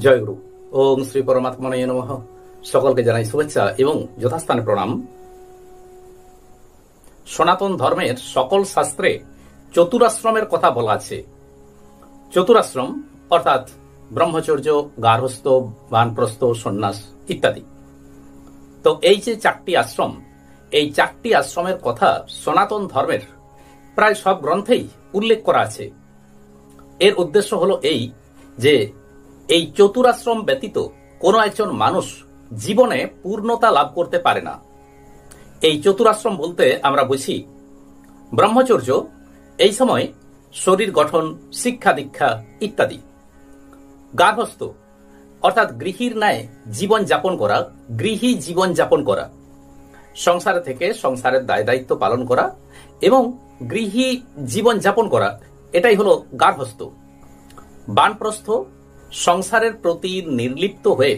জয়গুরু। ওম শ্রী পরমাত্মনে নমঃ। সকলকে জানাই শুভেচ্ছা এবং যথাস্থানে প্রণাম। সনাতন ধর্মের সকল শাস্ত্রে চতুরাশ্রমের কথা বলা আছে। চতুরাশ্রম অর্থাৎ ব্রহ্মচর্য, গার্হস্থ, বানপ্রস্থ, সন্ন্যাস ইত্যাদি। তো এই যে চারটি আশ্রম, এই চারটি আশ্রমের কথা সনাতন ধর্মের প্রায় সব গ্রন্থেই উল্লেখ করা আছে। এর উদ্দেশ্য হলো এই যে এই চতুরাশ্রম ব্যতীত কোনো একজন মানুষ জীবনে পূর্ণতা লাভ করতে পারে না। এই চতুরাশ্রম বলতে আমরা বুঝি ব্রহ্মচর্য, এই সময় শরীর গঠন, শিক্ষা দীক্ষা ইত্যাদি। গার্হস্থ অর্থাৎ গৃহীর ন্যায় জীবন যাপন করা, গৃহী জীবন যাপন করা, সংসারে থেকে সংসারের দায় দায়িত্ব পালন করা এবং গৃহী জীবন যাপন করা, এটাই হলো গার্হস্থ। বানপ্রস্থ সংসারের প্রতি নির্লিপ্ত হয়ে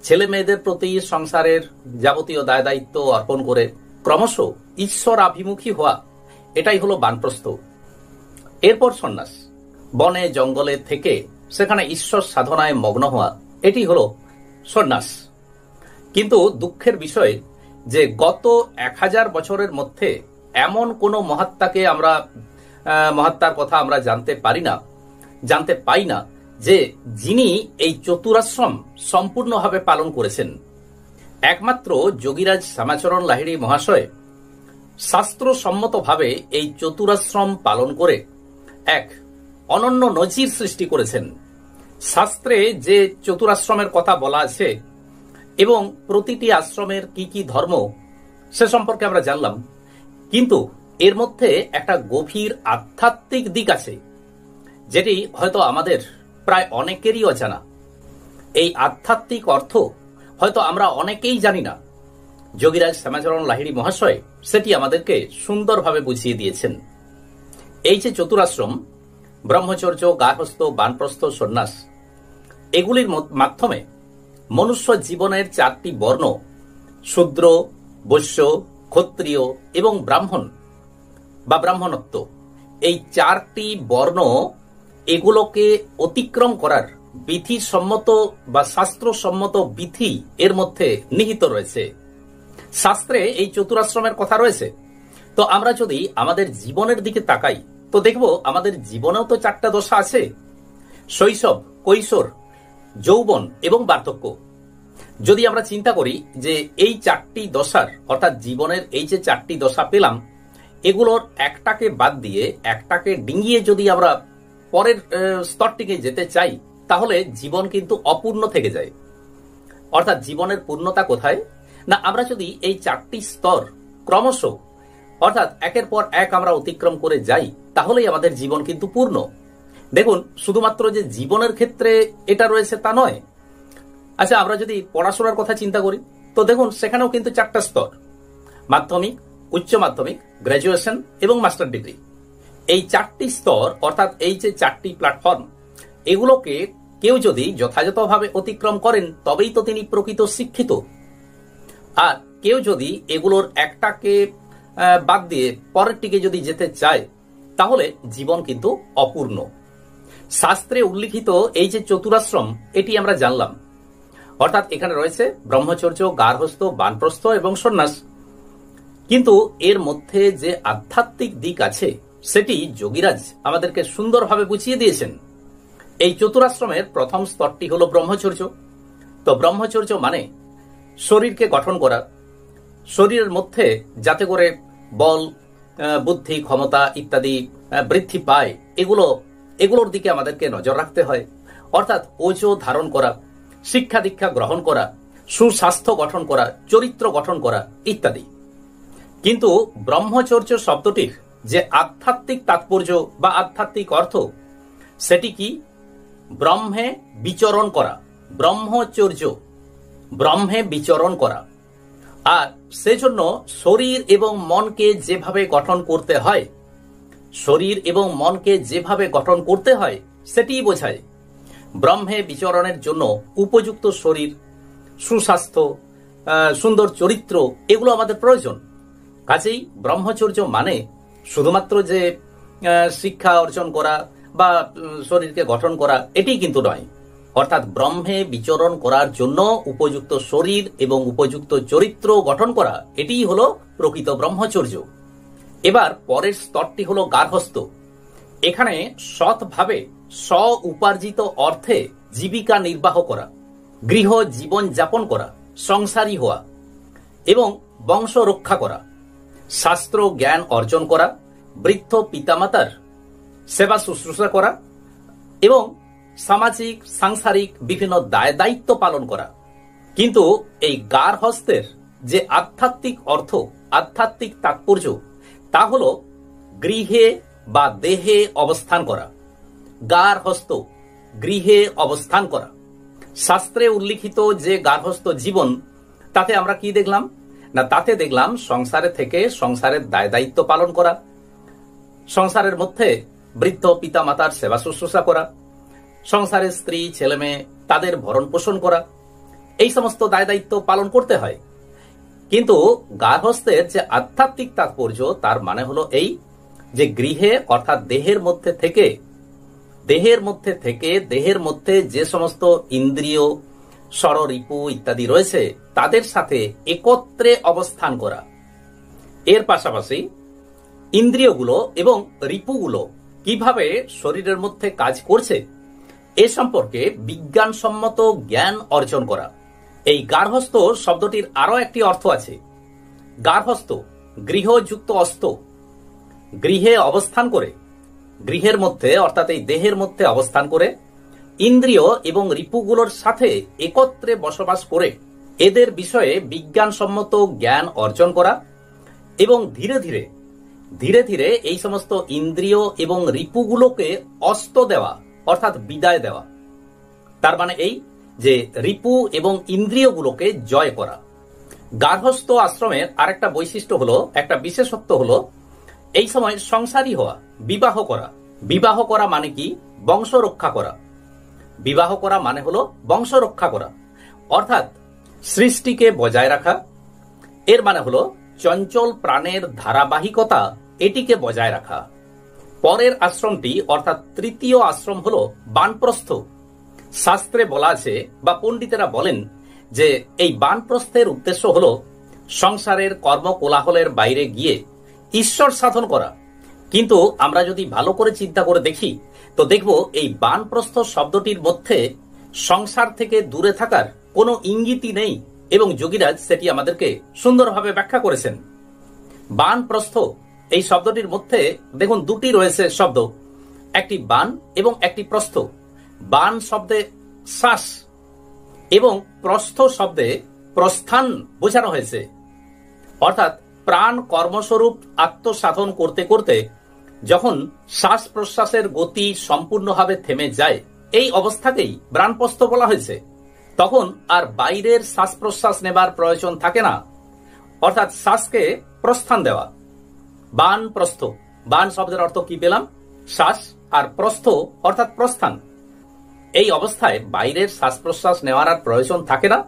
ছেলে মেয়েদের প্রতি সংসারের যাবতীয় দায় দায়িত্ব অর্পণ করে ক্রমশ ঈশ্বর আভিমুখী হওয়া, এটাই হলো বানপ্রস্থ। এরপর সন্ন্যাস, বনে জঙ্গলে থেকে সেখানে ঈশ্বর সাধনায় মগ্ন হওয়া, এটি হলো সন্ন্যাস। কিন্তু দুঃখের বিষয় যে গত 1000 বছরের মধ্যে এমন কোন মহাত্মার কথা আমরা জানতে পাই না যে যিনি এই চতুরাশ্রম সম্পূর্ণভাবে পালন করেছেন। একমাত্র যোগীরাজ শ্যামাচরণ লাহিড়ী মহাশয় শাস্ত্রসম্মতভাবে এই চতুরাশ্রম পালন করে এক অনন্য নজির সৃষ্টি করেছেন। শাস্ত্রে যে চতুরাশ্রমের কথা বলা আছে এবং প্রতিটি আশ্রমের কি কি ধর্ম, সে সম্পর্কে আমরা জানলাম, কিন্তু এর মধ্যে একটা গভীর আধ্যাত্মিক দিক আছে যেটি হয়তো আমাদের প্রায় অনেকেরই অজানা। এই আধ্যাত্মিক অর্থ হয়তো আমরা অনেকেই জানি না। যোগীরাজ শ্যামাচরণ লাহিড়ী মহাশয় সেটি আমাদেরকে সুন্দরভাবে বুঝিয়ে দিয়েছেন। এই যে চতুরাশ্রম, ব্রহ্মচর্য, গার্হস্থ, বানপ্রস্থ, সন্ন্যাস, এগুলির মাধ্যমে মনুষ্য জীবনের 4টি বর্ণ, শূদ্র, বৈশ্য, ক্ষত্রিয় এবং ব্রাহ্মণ বা ব্রাহ্মণত্ব, এই 4টি বর্ণ, এগুলোকে অতিক্রম করার বিধিসম্মত বা শাস্ত্রসম্মত বিধি এর মধ্যে নিহিত রয়েছে। শাস্ত্রে এই চতুরাশ্রমের কথা রয়েছে। তো আমরা যদি আমাদের জীবনের দিকে তাকাই তো দেখব আমাদের জীবনেও তো 4টা দশা আছে: শৈশব, কৈশোর, যৌবন এবং বার্ধক্য। যদি আমরা চিন্তা করি যে এই 4টি দশার অর্থাৎ জীবনের এই যে 4টি দশা পেলাম, এগুলোর একটাকে বাদ দিয়ে, একটাকে ডিঙিয়ে যদি আমরা পরের স্তরটিকে যেতে চাই, তাহলে জীবন কিন্তু অপূর্ণ থেকে যায়। অর্থাৎ জীবনের পূর্ণতা কোথায় না, আমরা যদি এই 4টি স্তর ক্রমশ অর্থাৎ একের পর এক আমরা অতিক্রম করে যাই, তাহলেই আমাদের জীবন কিন্তু পূর্ণ। দেখুন, শুধুমাত্র যে জীবনের ক্ষেত্রে এটা রয়েছে তা নয়। আচ্ছা, আমরা যদি পড়াশোনার কথা চিন্তা করি তো দেখুন সেখানেও কিন্তু 4টা স্তর: মাধ্যমিক, উচ্চ মাধ্যমিক, গ্র্যাজুয়েশন এবং মাস্টার ডিগ্রি। এই 4টি স্তর অর্থাৎ এই যে 4টি প্ল্যাটফর্ম, এগুলোকে কেউ যদি যথাযথভাবে অতিক্রম করেন তবেই তো তিনি প্রকৃত শিক্ষিত। আর কেউ যদি এগুলোর একটাকে বাদ দিয়ে পরেরটিকে যদি যেতে চায়, তাহলে জীবন কিন্তু অপূর্ণ। শাস্ত্রে উল্লিখিত এই যে চতুরাশ্রম, এটি আমরা জানলাম। অর্থাৎ এখানে রয়েছে ব্রহ্মচর্য, গার্হস্থ, বানপ্রস্থ এবং সন্ন্যাস। কিন্তু এর মধ্যে যে আধ্যাত্মিক দিক আছে সেটি যোগীরাজ আমাদেরকে সুন্দরভাবে বুঝিয়ে দিয়েছেন। এই চতুরাশ্রমের প্রথম স্তরটি হলো ব্রহ্মচর্য। তো ব্রহ্মচর্য মানে শরীরকে গঠন করা, শরীরের মধ্যে যাতে করে বল, বুদ্ধি, ক্ষমতা ইত্যাদি বৃদ্ধি পায়, এগুলোর দিকে আমাদেরকে নজর রাখতে হয়। অর্থাৎ ওজো ধারণ করা, শিক্ষা দীক্ষা গ্রহণ করা, সুস্বাস্থ্য গঠন করা, চরিত্র গঠন করা ইত্যাদি। কিন্তু ব্রহ্মচর্য শব্দটির যে আধ্যাত্মিক তাৎপর্য বা আধ্যাত্মিক অর্থ, সেটি কি? ব্রহ্মে বিচরণ করা। ব্রহ্মচর্য, ব্রহ্মে বিচরণ করা। আর সেজন্য শরীর এবং মনকে যেভাবে গঠন করতে হয়, শরীর এবং মনকে যেভাবে গঠন করতে হয় সেটিই বোঝায়। ব্রহ্মে বিচরণের জন্য উপযুক্ত শরীর, সুস্বাস্থ্য, সুন্দর চরিত্র, এগুলো আমাদের প্রয়োজন। কাজেই ব্রহ্মচর্য মানে শুধুমাত্র যে শিক্ষা অর্জন করা বা শরীরকে গঠন করা, এটি কিন্তু নয়। অর্থাৎ ব্রহ্মে বিচরণ করার জন্য উপযুক্ত শরীর এবং উপযুক্ত চরিত্র গঠন করা, এটিই হলো প্রকৃত ব্রহ্মচর্য। এবার পরের স্তরটি হলো গার্হস্থ্য। এখানে সৎভাবে স্ব উপার্জিত অর্থে জীবিকা নির্বাহ করা, গৃহ জীবন যাপন করা, সংসারী হওয়া এবং বংশ রক্ষা করা, শাস্ত্র জ্ঞান অর্জন করা, বৃদ্ধ পিতামাতার সেবা শুশ্রূষা করা এবং সামাজিক সাংসারিক বিভিন্ন দায় দায়িত্ব পালন করা। কিন্তু এই গার্হস্থ্যের যে আধ্যাত্মিক অর্থ, আধ্যাত্মিক তাৎপর্য, তা হল গৃহে বা দেহে অবস্থান করা। গার্হস্থ্য, গৃহে অবস্থান করা। শাস্ত্রে উল্লিখিত যে গার্হস্থ্য জীবন, তাতে আমরা কি দেখলাম না, তাতে দেখলাম সংসারে থেকে সংসারের দায় দায়িত্ব পালন করা, সংসারের মধ্যে বৃদ্ধ পিতামাতার সেবা শুশ্রূষা করা, সংসারের স্ত্রী ছেলে মেয়ে তাদের ভরণ পোষণ করা, এই সমস্ত দায় দায়িত্ব পালন করতে হয়। কিন্তু গার্হস্থ্যের যে আধ্যাত্মিক তাৎপর্য, তার মানে হলো এই যে গৃহে অর্থাৎ দেহের মধ্যে থেকে দেহের মধ্যে যে সমস্ত ইন্দ্রিয় ষড়রিপু ইত্যাদি রয়েছে, তাদের সাথে একত্রে অবস্থান করা। এর পাশাপাশি ইন্দ্রিয়গুলো এবং রিপুগুলো কিভাবে শরীরের মধ্যে কাজ করছে এ সম্পর্কে বিজ্ঞানসম্মত জ্ঞান অর্জন করা। এই গার্হস্থ শব্দটির আরো একটি অর্থ আছে। গার্হস্থ গৃহযুক্ত অস্ত, গৃহে অবস্থান করে, গৃহের মধ্যে অর্থাৎ এই দেহের মধ্যে অবস্থান করে ইন্দ্রিয় এবং রিপুগুলোর সাথে একত্রে বসবাস করে এদের বিষয়ে বিজ্ঞানসম্মত জ্ঞান অর্জন করা এবং ধীরে ধীরে এই সমস্ত ইন্দ্রিয় এবং রিপুগুলোকে অস্ত দেওয়া অর্থাৎ বিদায় দেওয়া। তার মানে এই যে রিপু এবং ইন্দ্রিয়গুলোকে জয় করা। গার্হস্থ আশ্রমের আরেকটা বৈশিষ্ট্য হলো, একটা বিশেষত্ব হলো, এই সময় সংসারী হওয়া, বিবাহ করা। বিবাহ করা মানে কি? বংশ রক্ষা করা। বিবাহ করা মানে হলো বংশ রক্ষা করা, অর্থাৎ সৃষ্টিকে বজায় রাখা। এর মানে হলো চঞ্চল প্রাণের ধারাবাহিকতা, এটিকে বজায় রাখা। পরের আশ্রমটি অর্থাৎ তৃতীয় আশ্রম হলো বানপ্রস্থ। শাস্ত্রে বলা আছে বা পণ্ডিতেরা বলেন যে এই বানপ্রস্থের উদ্দেশ্য হলো সংসারের কর্মকোলাহলের বাইরে গিয়ে ঈশ্বর সাধন করা। কিন্তু আমরা যদি ভালো করে চিন্তা করে দেখি তো দেখব এই বানপ্রস্থ শব্দটির মধ্যে সংসার থেকে দূরে থাকার কোনো ইঙ্গিতই নেই এবং যোগীরাজ সেটি আমাদেরকে সুন্দরভাবে ব্যাখ্যা করেছেন। বানপ্রস্থ এই শব্দটির মধ্যে দেখুন দুটি রয়েছে শব্দ, একটি বান এবং একটি প্রস্থ। বান শব্দে শ্বাস এবং প্রস্থ শব্দে প্রস্থান বোঝানো হয়েছে, অর্থাৎ প্রাণ কর্মস্বরূপ আত্মসাধন করতে করতে যখন শ্বাস প্রশ্বাসের গতি সম্পূর্ণভাবে থেমে যায়, এই অবস্থাকেই বানপ্রস্থ বলা হয়েছে। তখন আর বাইরের শ্বাস প্রশ্বাস নেবার প্রয়োজন থাকে না, অর্থাৎ শ্বাসকে প্রস্থান দেওয়া। বানপ্রস্থ, বান শব্দের অর্থ কি পেলাম? শ্বাস, আর প্রস্থ অর্থাৎ প্রস্থান। এই অবস্থায় বাইরের শ্বাস প্রশ্বাস নেওয়ার আর প্রয়োজন থাকে না,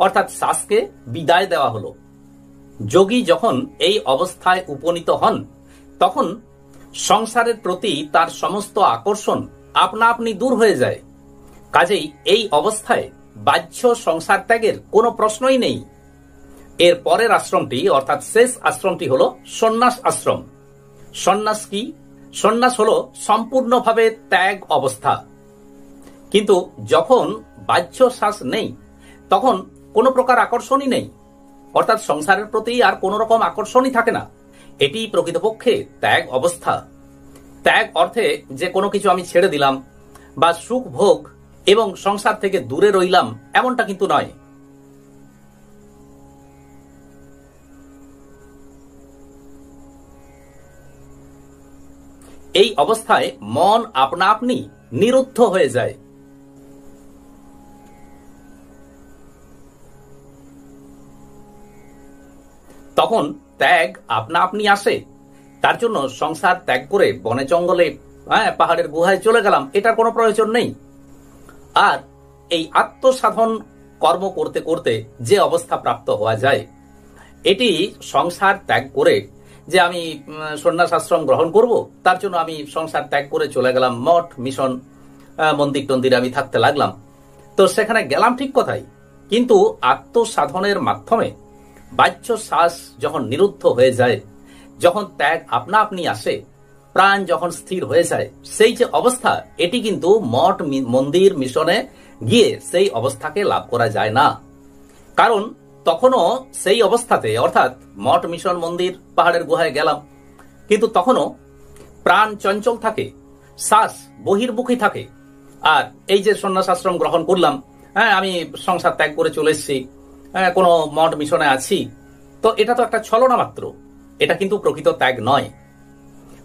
অর্থাৎ শ্বাসকে বিদায় দেওয়া হলো। যোগী যখন এই অবস্থায় উপনীত হন তখন সংসারের প্রতি তার সমস্ত আকর্ষণ আপনা আপনি দূর হয়ে যায়। কাজেই এই অবস্থায় বাহ্য সংসার ত্যাগের কোনো প্রশ্নই নেই। এর পরের আশ্রমটি অর্থাৎ শেষ আশ্রমটি হলো সন্ন্যাস আশ্রম। সন্ন্যাস কি? সন্ন্যাস হলো সম্পূর্ণভাবে ত্যাগ অবস্থা। কিন্তু যখন বাহ্য শ্বাস নেই তখন কোনো প্রকার আকর্ষণই নেই, অর্থাৎ সংসারের প্রতি আর কোন রকম আকর্ষণই থাকে না। এটি প্রকৃতপক্ষে ত্যাগ অবস্থা। ত্যাগ অর্থে যে কোনো কিছু আমি ছেড়ে দিলাম বা সুখ ভোগ এবং সংসার থেকে দূরে রইলাম, এমনটা কিন্তু নয়। এই অবস্থায় মন আপনা আপনি নিরুদ্ধ হয়ে যায়। তখন ত্যাগ আপনা আপনি আসে। তার জন্য সংসার ত্যাগ করে বনে জঙ্গলে পাহাড়ের গুহায় চলে গেলাম, এটার কোনো প্রয়োজন নেই। আর এই আত্মসাধন কর্ম করতে করতে যে অবস্থা প্রাপ্ত হওয়া যায়, এটি সংসার ত্যাগ করে যে আমি সন্ন্যাস আশ্রম গ্রহণ করব, তার জন্য আমি সংসার ত্যাগ করে চলে গেলাম মঠ মিশন মন্দির টন্দিরে আমি থাকতে লাগলাম, তো সেখানে গেলাম ঠিক কথাই, কিন্তু আত্মসাধনের মাধ্যমে বাহ্য শ্বাস যখন নিরুদ্ধ হয়ে যায়, যখন ত্যাগ আপনা আপনি আসে, প্রাণ যখন স্থির হয়ে যায়, সেই যে অবস্থা, এটি কিন্তু মঠ মন্দির মিশনে গিয়ে সেই অবস্থাকে লাভ করা যায় না। কারণ তখনও সেই অবস্থাতে, অর্থাৎ মঠ মিশন মন্দির পাহাড়ের গুহায় গেলাম, কিন্তু তখনও প্রাণ চঞ্চল থাকে, শ্বাস বহির্মুখী থাকে। আর এই যে সন্ন্যাস আশ্রম গ্রহণ করলাম, হ্যাঁ আমি সংসার ত্যাগ করে চলে এসেছি, কোনো মঠ মিশনে আছি, তো এটা তো একটা ছলনা মাত্র, এটা কিন্তু প্রকৃত ত্যাগ নয়।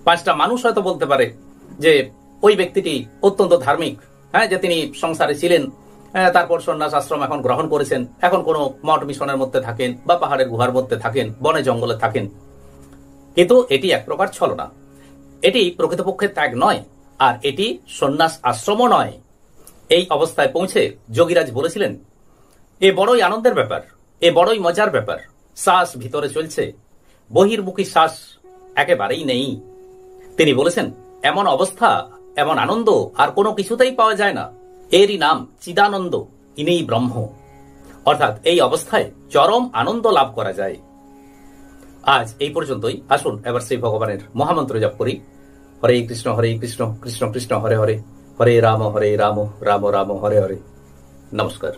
5টা মানুষ হয়তো বলতে পারে যে ওই ব্যক্তিটি অত্যন্ত ধার্মিক, হ্যাঁ, যে তিনি সংসারে ছিলেন, তারপর সন্ন্যাস আশ্রম এখন গ্রহণ করেছেন, এখন কোনো মঠ মিশনের মধ্যে থাকেন বা পাহাড়ের গুহার মধ্যে থাকেন, বনে জঙ্গলে থাকেন, কিন্তু এটি এক প্রকার ছলনা, এটি প্রকৃতপক্ষে ত্যাগ নয়, আর এটি সন্ন্যাস আশ্রমও নয়। এই অবস্থায় পৌঁছে যোগীরাজ বলেছিলেন, এ বড়ই আনন্দের ব্যাপার, এ বড়ই মজার ব্যাপার, শ্বাস ভিতরে চলছে, বহির্মুখী শ্বাস একেবারেই নেই। তিনি বলেছেন, এমন অবস্থা, এমন আনন্দ আর কোনো কিছুতেই পাওয়া যায় না, এরই নাম চিদানন্দ, ইনিই ব্রহ্ম। অর্থাৎ এই অবস্থায় চরম আনন্দ লাভ করা যায়। আজ এই পর্যন্তই। আসুন এবার সেই ভগবানের মহামন্ত্র জপ করি। হরে কৃষ্ণ কৃষ্ণ কৃষ্ণ হরে হরে, হরে রাম রাম রাম হরে হরে। নমস্কার।